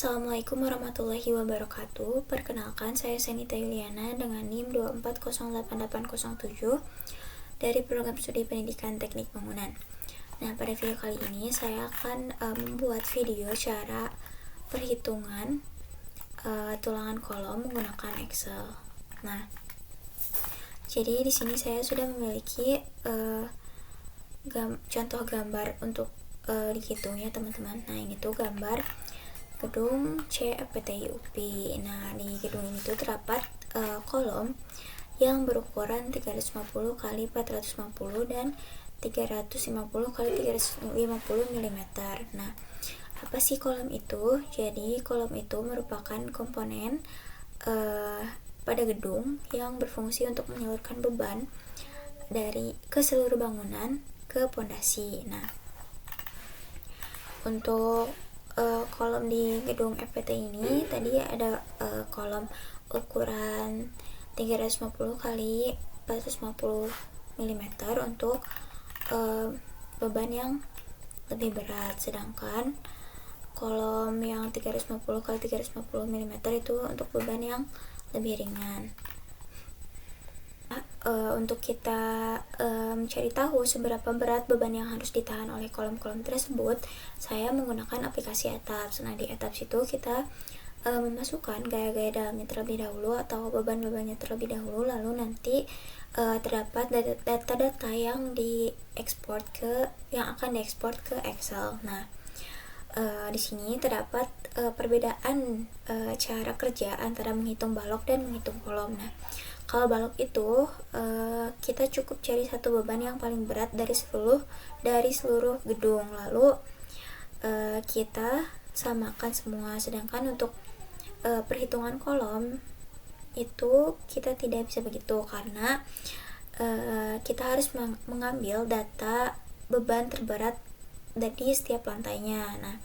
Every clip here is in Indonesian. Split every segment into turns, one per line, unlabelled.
Assalamualaikum warahmatullahi wabarakatuh. Perkenalkan, saya Sanita Yuliana dengan NIM 2408807 dari program studi pendidikan teknik bangunan. Nah, pada video kali ini saya akan membuat video cara perhitungan tulangan kolom menggunakan Excel. Nah, jadi di sini saya sudah memiliki contoh gambar untuk dihitung ya teman-teman. Nah, ini tuh gambar gedung CFPTIUP. Nah, di gedung ini tuh terdapat kolom yang berukuran 350 x 450 dan 350 x 350 mm. Nah, apa sih kolom itu? Jadi kolom itu merupakan komponen pada gedung yang berfungsi untuk menyalurkan beban dari ke seluruh bangunan ke pondasi. Nah, untuk kolom di gedung FPT ini tadi ada kolom ukuran 350 x 450 mm untuk beban yang lebih berat, sedangkan kolom yang 350 x 350 mm itu untuk beban yang lebih ringan. Untuk kita mencari tahu seberapa berat beban yang harus ditahan oleh kolom-kolom tersebut, saya menggunakan aplikasi ATAPS. Nah, di ATAPS itu kita memasukkan gaya-gaya dalamnya terlebih dahulu atau beban-bebannya terlebih dahulu, lalu nanti terdapat data-data yang akan diekspor ke Excel. Nah, di sini terdapat perbedaan cara kerja antara menghitung balok dan menghitung kolom. Nah, kalau balok itu kita cukup cari satu beban yang paling berat dari seluruh gedung, lalu kita samakan semua. Sedangkan untuk perhitungan kolom itu kita tidak bisa begitu, karena kita harus mengambil data beban terberat dari setiap lantainya. Nah,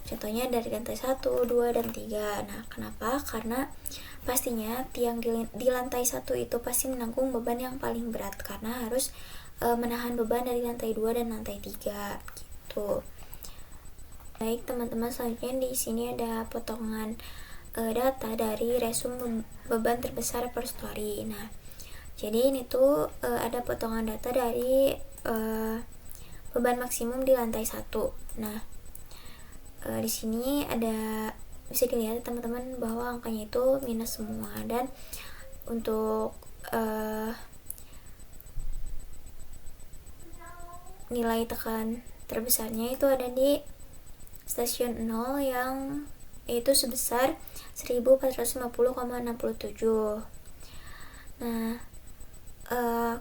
contohnya dari lantai 1, 2, dan 3. Nah, kenapa? Karena pastinya tiang di lantai 1 itu pasti menanggung beban yang paling berat, karena harus menahan beban dari lantai 2 dan lantai 3 gitu. Baik teman-teman, selanjutnya di sini ada potongan data dari resume beban terbesar per story. Nah, jadi ini tuh ada potongan data dari beban maksimum di lantai 1. Nah, di sini ada, bisa dilihat teman-teman bahwa angkanya itu minus semua, dan untuk nilai tekan terbesarnya itu ada di stasiun 0 yang itu sebesar 1450,67. Nah,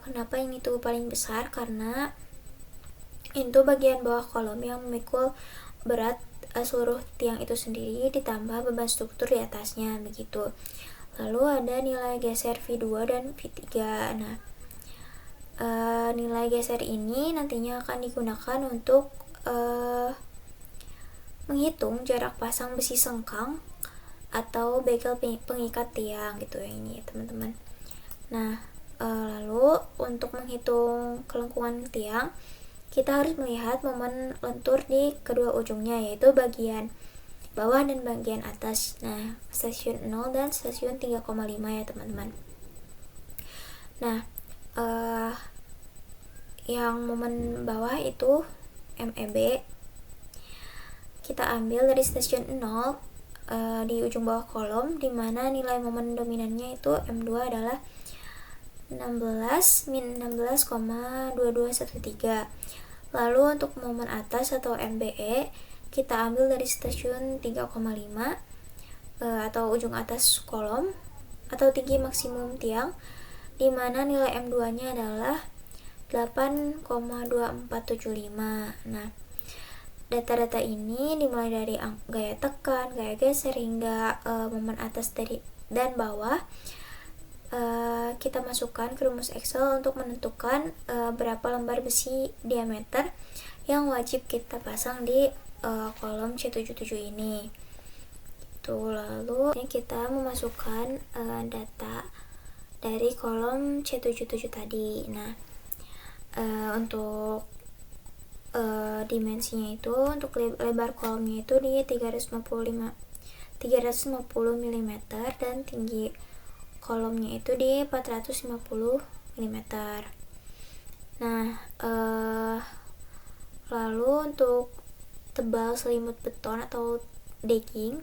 kenapa ini tuh paling besar? Karena itu bagian bawah kolom yang memikul berat seluruh tiang itu sendiri ditambah beban struktur di atasnya begitu. Lalu ada nilai geser V2 dan V3. Nah, nilai geser ini nantinya akan digunakan untuk menghitung jarak pasang besi sengkang atau bekel pengikat tiang gitu ya, ini ya teman-teman. Nah, lalu untuk menghitung kelengkungan tiang, kita harus melihat momen lentur di kedua ujungnya, yaitu bagian bawah dan bagian atas. Nah, stasiun 0 dan stasiun 3,5 ya teman-teman. Nah, yang momen bawah itu MEB kita ambil dari stasiun 0 di ujung bawah kolom, dimana nilai momen dominannya itu M2 adalah 16 min 16,2213. Lalu untuk momen atas atau MBE kita ambil dari stasiun 3,5 atau ujung atas kolom atau tinggi maksimum tiang, dimana nilai M2 nya adalah 8,2475. Nah, data-data ini dimulai dari gaya tekan, gaya geser, hingga momen atas dan bawah kita masukkan ke rumus Excel untuk menentukan berapa lembar besi diameter yang wajib kita pasang di kolom C77 ini. Lalu kita memasukkan data dari kolom C77 tadi. Nah, untuk dimensinya itu, untuk lebar kolomnya itu di 350 350 mm dan tinggi kolomnya itu di 450 mm. Nah, lalu untuk tebal selimut beton atau decking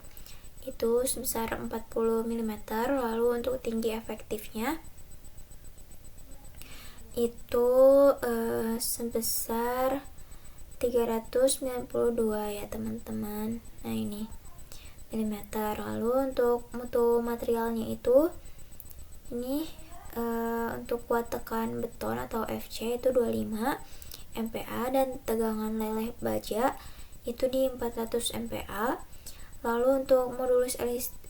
itu sebesar 40 mm. Lalu untuk tinggi efektifnya itu sebesar 392 ya teman-teman. Nah ini milimeter. Lalu untuk mutu materialnya itu ini untuk kuat tekan beton atau FC itu 25 MPa dan tegangan leleh baja itu di 400 MPa. Lalu untuk modulus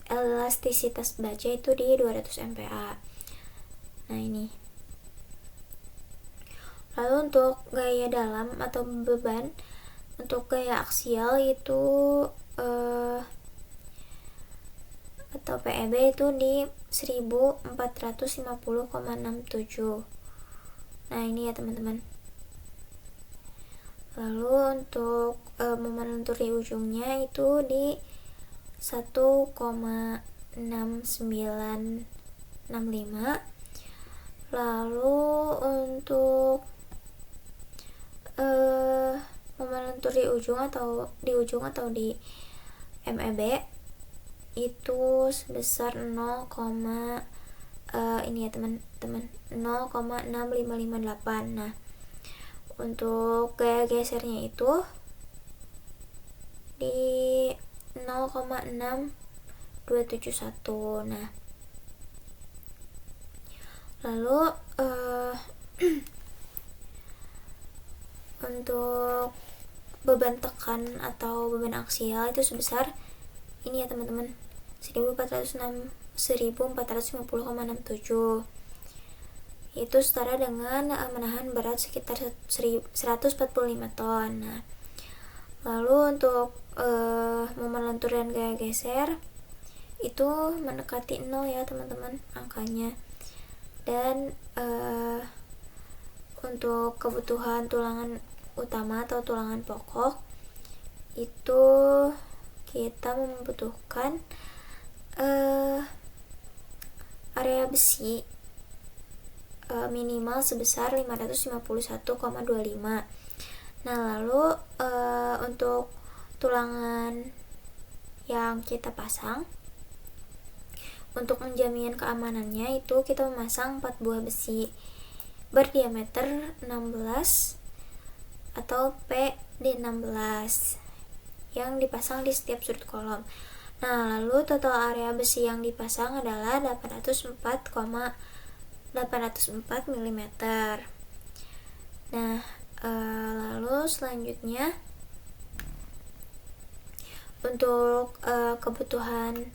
elastisitas baja itu di 200 MPa. Nah ini. Lalu untuk gaya dalam atau beban, untuk gaya aksial itu atau PEB itu di 1450,67. Nah ini ya teman-teman. Lalu untuk momen lentur di ujungnya itu di 1,6965. Lalu untuk momen lentur di ujung atau di MEB itu sebesar 0, ini ya teman-teman, 0,6558. Nah untuk gaya gesernya itu di 0,6271. Nah lalu untuk beban tekan atau beban aksial itu sebesar ini ya teman-teman, 1450,67. Itu setara dengan menahan berat sekitar 145 ton. Nah lalu untuk momen lentur dan gaya geser itu mendekati 0 ya teman-teman angkanya. Dan untuk kebutuhan tulangan utama atau tulangan pokok itu kita membutuhkan area besi minimal sebesar 551,25. Nah lalu untuk tulangan yang kita pasang, untuk menjamin keamanannya itu kita memasang 4 buah besi berdiameter 16 atau P di 16 yang dipasang di setiap sudut kolom. Nah lalu total area besi yang dipasang adalah 804 mm. Nah lalu selanjutnya untuk kebutuhan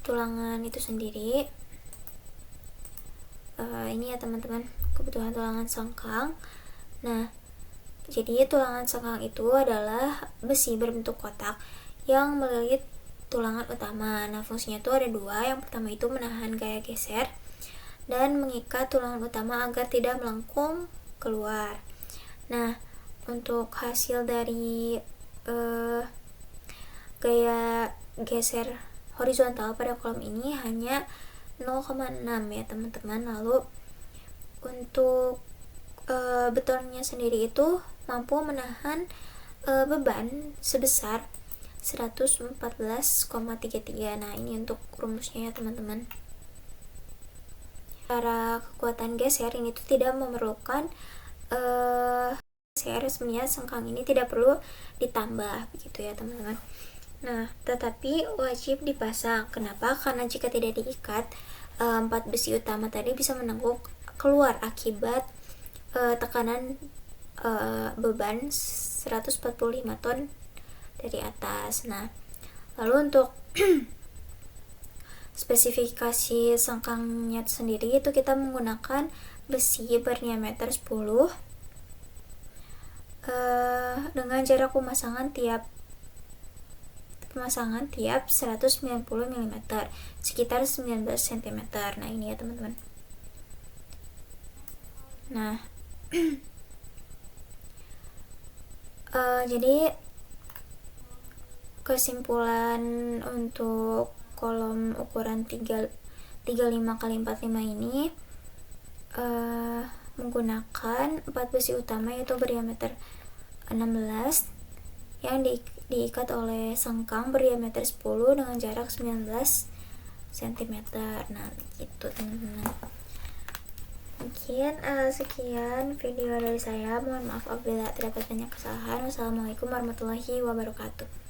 tulangan itu sendiri, ini ya teman-teman, kebutuhan tulangan sengkang. Nah jadi tulangan sengkang itu adalah besi berbentuk kotak yang melilit tulangan utama. Nah fungsinya itu ada dua. Yang pertama itu menahan gaya geser dan mengikat tulangan utama agar tidak melengkung keluar. Nah untuk hasil dari gaya geser horizontal pada kolom ini hanya 0,6 ya teman-teman. Lalu untuk betonnya sendiri itu mampu menahan beban sebesar 114,33. Nah ini untuk rumusnya ya teman-teman. Cara kekuatan geser ini tuh tidak memerlukan geser, sebenarnya sengkang ini tidak perlu ditambah begitu ya teman-teman. Nah tetapi wajib dipasang. Kenapa? Karena jika tidak diikat, 4 besi utama tadi bisa menengguk keluar akibat tekanan beban 145 ton dari atas. Nah lalu untuk spesifikasi sengkangnya sendiri itu kita menggunakan besi berdiameter 10 dengan jarak pemasangan tiap 190 mm sekitar 19 cm. Nah ini ya teman-teman. Nah jadi kesimpulan untuk kolom ukuran 35 kali 45 ini menggunakan 4 besi utama yaitu berdiameter 16 yang diikat oleh sengkang berdiameter 10 dengan jarak 19 cm. Nah gitu teman-teman, mungkin sekian video dari saya. Mohon maaf apabila terdapat banyak kesalahan. Wassalamualaikum warahmatullahi wabarakatuh.